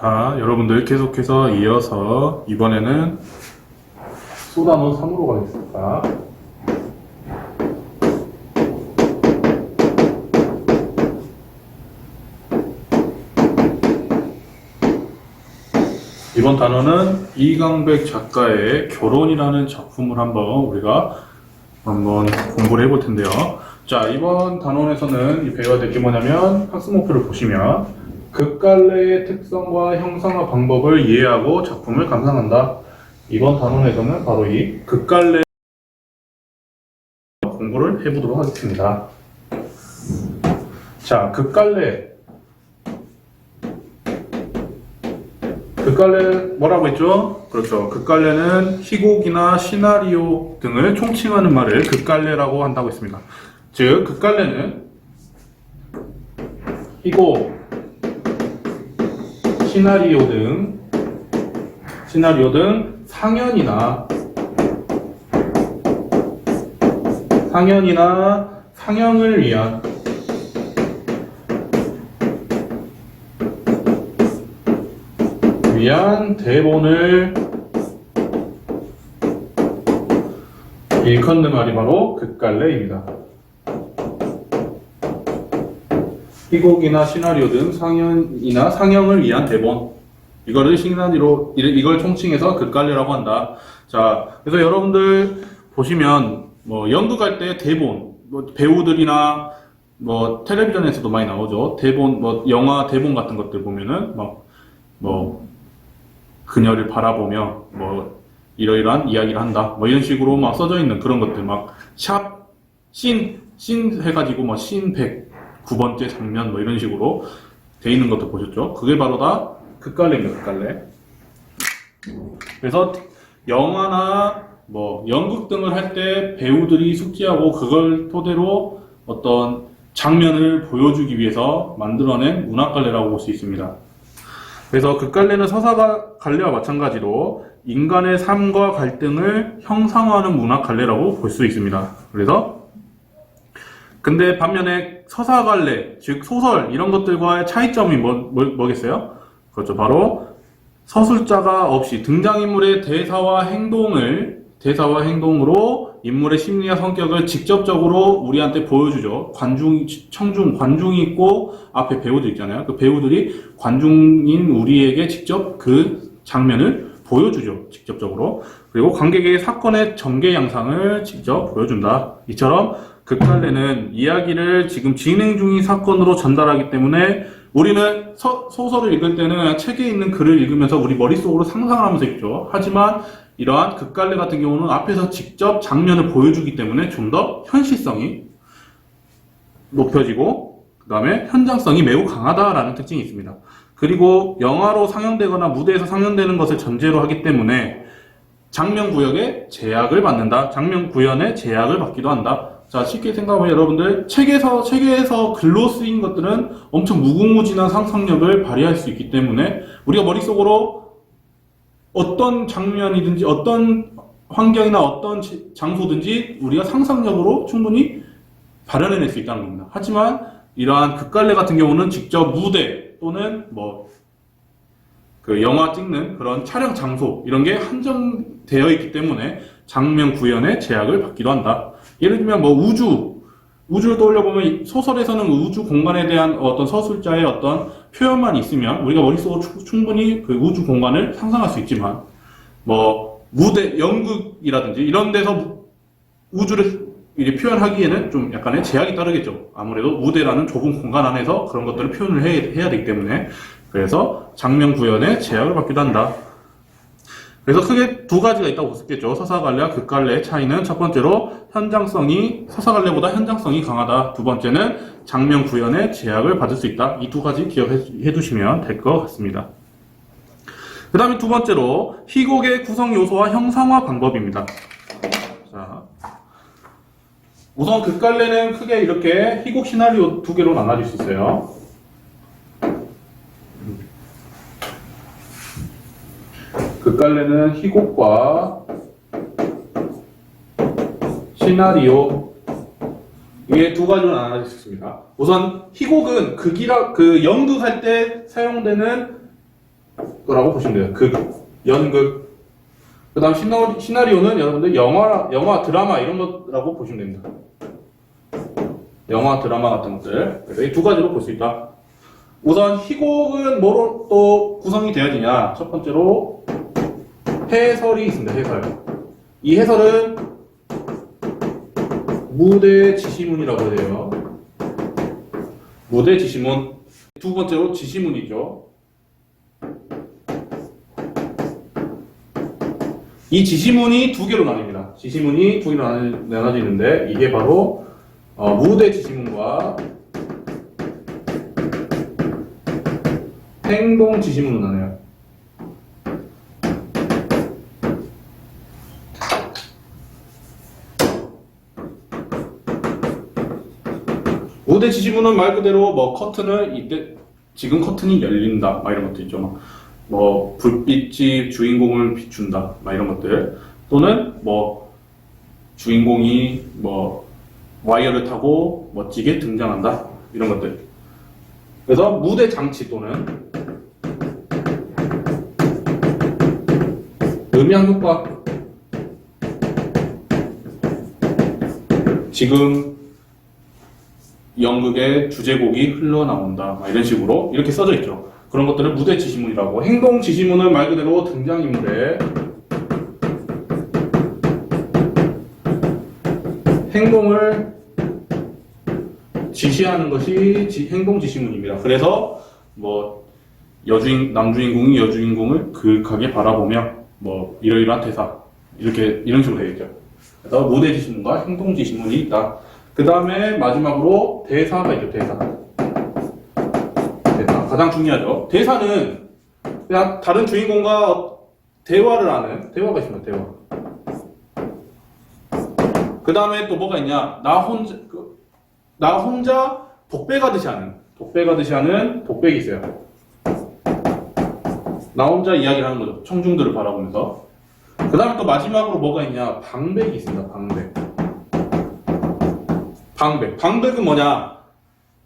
자, 여러분들 계속해서 이어서 이번에는 소단원 3으로 가겠습니다. 이번 단어는 이강백 작가의 결혼이라는 작품을 우리가 한번 공부를 해볼 텐데요. 자, 이번 단원에서는 이 배워야 될 게 뭐냐면 학습 목표를 보시면 극갈래의 특성과 형상화 방법을 이해하고 작품을 감상한다. 이번 단원에서는 바로 이 극갈래 공부를 해보도록 하겠습니다. 자, 극갈래 뭐라고 했죠? 그렇죠. 극갈래는 희곡이나 시나리오 등을 총칭하는 말을 극갈래라고 한다고 했습니다. 즉, 극갈래는 희곡, 시나리오 등 상연이나 상영을 위한 대본을 일컫는 말이 바로 극갈래입니다. 희곡이나 시나리오 등 상연이나 상영을 위한 대본, 이걸 총칭해서 극갈래라고 한다. 자, 그래서 여러분들 보시면 연극할 때 대본, 배우들이나 텔레비전에서도 많이 나오죠. 대본, 영화 대본 같은 것들 보면은 그녀를 바라보며 이러이러한 이야기를 한다. 이런 식으로 써져 있는 그런 것들, 씬 해가지고 씬 109번째 장면 이런 식으로 돼 있는 것도 보셨죠? 그게 바로 다 극갈래입니다, 극갈래. 그래서 영화나 연극 등을 할 때 배우들이 숙지하고 그걸 토대로 어떤 장면을 보여주기 위해서 만들어낸 문학갈래라고 볼 수 있습니다. 그래서 극갈래는 서사갈래와 마찬가지로 인간의 삶과 갈등을 형상화하는 문학갈래라고 볼 수 있습니다. 근데 반면에 서사갈래, 즉 소설 이런 것들과의 차이점이 뭐겠어요? 그렇죠. 바로 서술자가 없이 등장인물의 대사와 행동으로 인물의 심리와 성격을 직접적으로 우리한테 보여주죠. 관중이 있고 앞에 배우들 있잖아요. 그 배우들이 관중인 우리에게 직접 그 장면을 보여주죠. 직접적으로. 그리고 관객에게 사건의 전개 양상을 직접 보여준다. 이처럼 극갈래는 이야기를 지금 진행 중인 사건으로 전달하기 때문에 우리는 소설을 읽을 때는 책에 있는 글을 읽으면서 우리 머릿속으로 상상을 하면서 읽죠. 하지만 이러한 극갈래 같은 경우는 앞에서 직접 장면을 보여주기 때문에 좀 더 현실성이 높여지고 그 다음에 현장성이 매우 강하다라는 특징이 있습니다. 그리고 영화로 상영되거나 무대에서 상영되는 것을 전제로 하기 때문에 장면 구현에 제약을 받기도 한다. 자, 쉽게 생각하면 여러분들 책에서 글로 쓰인 것들은 엄청 무궁무진한 상상력을 발휘할 수 있기 때문에 우리가 머릿속으로 어떤 장면이든지 어떤 환경이나 어떤 장소든지 우리가 상상력으로 충분히 발현해낼 수 있다는 겁니다. 하지만 이러한 극갈래 같은 경우는 직접 무대 또는 그 영화 찍는 그런 촬영 장소 이런 게 한정되어 있기 때문에 장면 구현에 제약을 받기도 한다. 예를 들면 우주를 떠올려보면 소설에서는 우주 공간에 대한 어떤 서술자의 어떤 표현만 있으면 우리가 머릿속으로 충분히 그 우주 공간을 상상할 수 있지만 무대, 연극이라든지 이런 데서 우주를 표현하기에는 좀 약간의 제약이 따르겠죠. 아무래도 무대라는 좁은 공간 안에서 그런 것들을 표현을 해야 되기 때문에 그래서 장면 구현에 제약을 받기도 한다. 그래서 크게 두 가지가 있다고 볼 수 있겠죠. 서사갈래와 극갈래의 차이는 첫 번째로 서사갈래보다 현장성이 강하다. 두 번째는 장면 구현에 제약을 받을 수 있다. 이 두 가지 기억해 두시면 될 것 같습니다. 그 다음에 두 번째로 희곡의 구성 요소와 형상화 방법입니다. 자, 우선 극갈래는 크게 이렇게 희곡 시나리오 두 개로 나눠질 수 있어요. 극갈래는 희곡과 시나리오 이게 두 가지로 나눠질 수 있습니다. 우선 희곡은 연극할 때 사용되는 거라고 보시면 돼요. 연극. 그 다음 시나리오는 여러분들 영화, 드라마 이런 거라고 보시면 됩니다. 영화, 드라마 같은 것들. 그래서 이 두 가지로 볼 수 있다. 우선 희곡은 뭐로 또 구성이 되어지냐. 첫 번째로 해설이 있습니다. 해설. 이 해설은 무대 지시문이라고 해야 돼요. 무대 지시문. 두 번째로 지시문이죠. 이 지시문이 두 개로 나뉩니다. 지시문이 두 개로 나눠지는데 이게 바로 무대 지시문과 행동 지시문으로 나눠요. 무대 지시문은 말 그대로 뭐 커튼을 이때 지금 커튼이 열린다 막 이런 것도 있죠. 뭐 불빛이 주인공을 비춘다 막 이런 것들, 또는 뭐 주인공이 뭐 와이어를 타고 멋지게 등장한다 이런 것들. 그래서 무대 장치 또는 음향 효과, 지금 연극의 주제곡이 흘러나온다 막 이런 식으로 이렇게 써져 있죠. 그런 것들을 무대 지시문이라고. 행동 지시문은 말 그대로 등장인물의 행동을 지시하는 것이 행동 지시문입니다. 그래서 뭐 남주인공이 여주인공을 그윽하게 바라보며 뭐 이러이러한 대사 이런 식으로 되겠죠. 그래서 무대 지시문과 행동 지시문이 있다. 그 다음에 마지막으로 대사가 있죠. 대사 가장 중요하죠. 대사는 그냥 다른 주인공과 대화를 하는 대화가 있습니다. 대화. 그 다음에 또 뭐가 있냐? 나 혼자 독백하듯이 하는 독백이 있어요. 나 혼자 이야기를 하는 거죠. 청중들을 바라보면서. 그 다음에 또 마지막으로 뭐가 있냐? 방백이 있습니다. 방백은 뭐냐?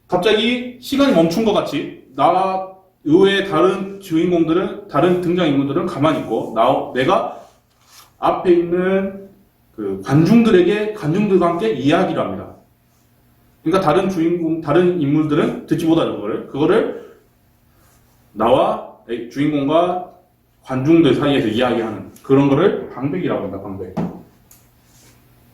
갑자기 시간이 멈춘 것 같이 나 의외의 다른 등장인물들은 가만히 있고 내가 앞에 있는 그 관중들과 함께 이야기를 합니다. 그러니까 다른 인물들은 듣지 못하는 그거를 나와 주인공과 관중들 사이에서 이야기하는 그런 거를 방백이라고 합니다. 방백.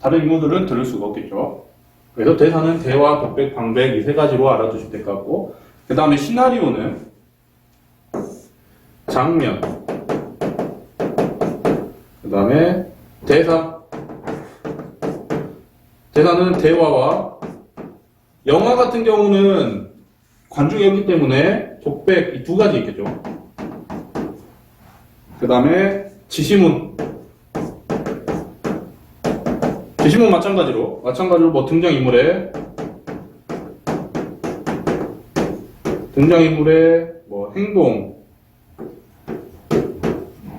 다른 인물들은 들을 수가 없겠죠. 그래서 대사는 대화, 독백, 방백 이 세 가지로 알아두시면 될 것 같고, 그 다음에 시나리오는 장면, 그 다음에 대사는 대화와, 영화 같은 경우는 관중이 없기 때문에 독백 이 두 가지 있겠죠. 그 다음에 지시문 마찬가지로 뭐 등장인물의 뭐 행동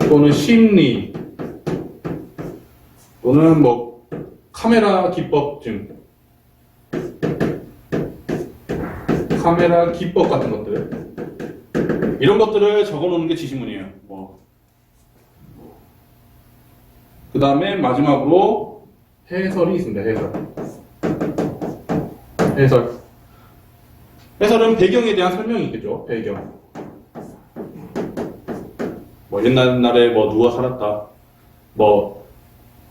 또는 심리 또는 뭐 카메라 기법 같은 것들, 이런 것들을 적어놓는 게 지시문이에요. 그 다음에 마지막으로 해설이 있습니다. 해설은 배경에 대한 설명이 있겠죠. 배경. 뭐 옛날에 뭐 누가 살았다. 뭐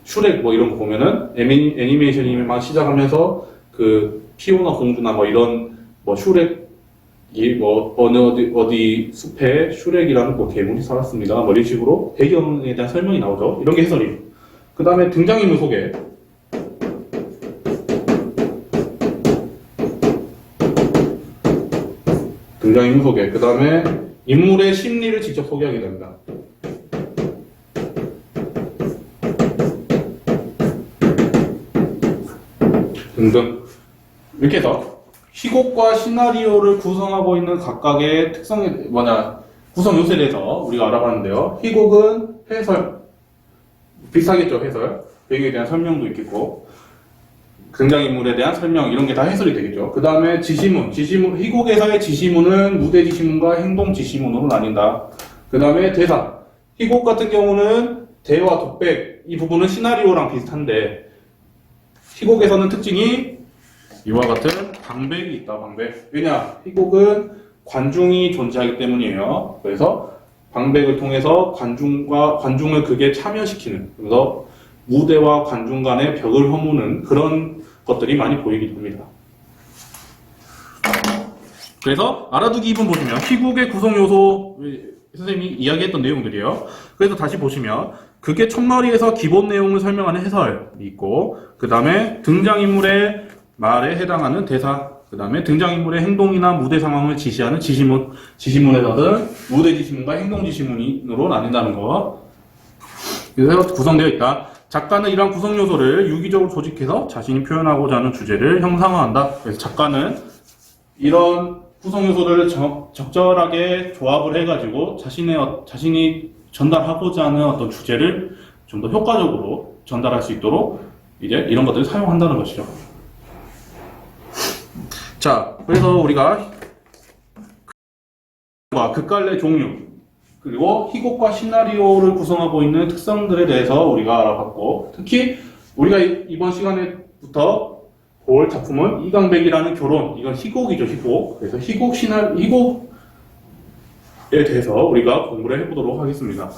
슈렉 뭐 이런 거 보면은 애니메이션이 막 시작하면서 그 피오나 공주나 뭐 이런 뭐 슈렉이 뭐 어디 숲에 슈렉이라는 뭐 괴물이 살았습니다. 뭐 이런 식으로 배경에 대한 설명이 나오죠. 이런 게 해설이에요. 그 다음에 등장인물 소개. 그 다음에 인물의 심리를 직접 소개하게 됩니다. 등등. 이렇게 해서 희곡과 시나리오를 구성하고 있는 각각의 특성이 구성 요소에 대해서 우리가 알아봤는데요. 희곡은 해설. 비슷하겠죠, 해설. 배경에 대한 설명도 있겠고, 등장인물에 대한 설명, 이런 게 다 해설이 되겠죠. 그 다음에 지시문. 희곡에서의 지시문은 무대 지시문과 행동 지시문으로 나뉜다. 그 다음에 대사. 희곡 같은 경우는 대와 독백, 이 부분은 시나리오랑 비슷한데, 희곡에서는 특징이 이와 같은 방백이 있다, 방백. 왜냐? 희곡은 관중이 존재하기 때문이에요. 그래서 방백을 통해서 관중을 극에 참여시키는, 그래서 무대와 관중 간의 벽을 허무는 그런 것들이 많이 보이기도 합니다. 그래서 알아두기 2분 보시면 희곡의 구성 요소, 선생님이 이야기했던 내용들이에요. 그래서 다시 보시면 극의 첫마디에서 기본 내용을 설명하는 해설이 있고, 그 다음에 등장인물의 말에 해당하는 대사, 그 다음에 등장인물의 행동이나 무대 상황을 지시하는 지시문, 지시문에서는 무대 지시문과 행동 지시문으로 나뉜다는 거. 그래서 구성되어 있다. 작가는 이러한 구성 요소를 유기적으로 조직해서 자신이 표현하고자 하는 주제를 형상화한다. 그래서 작가는 이런 구성 요소를 적절하게 조합을 해가지고 자신이 전달하고자 하는 어떤 주제를 좀 더 효과적으로 전달할 수 있도록 이제 이런 것들을 사용한다는 것이죠. 자, 그래서 우리가 극갈래 종류, 그리고 희곡과 시나리오를 구성하고 있는 특성들에 대해서 우리가 알아봤고, 특히 우리가 이번 시간에부터 볼 작품은 이강백이라는 결혼, 이건 희곡이죠, 희곡. 그래서 희곡에 대해서 우리가 공부를 해보도록 하겠습니다.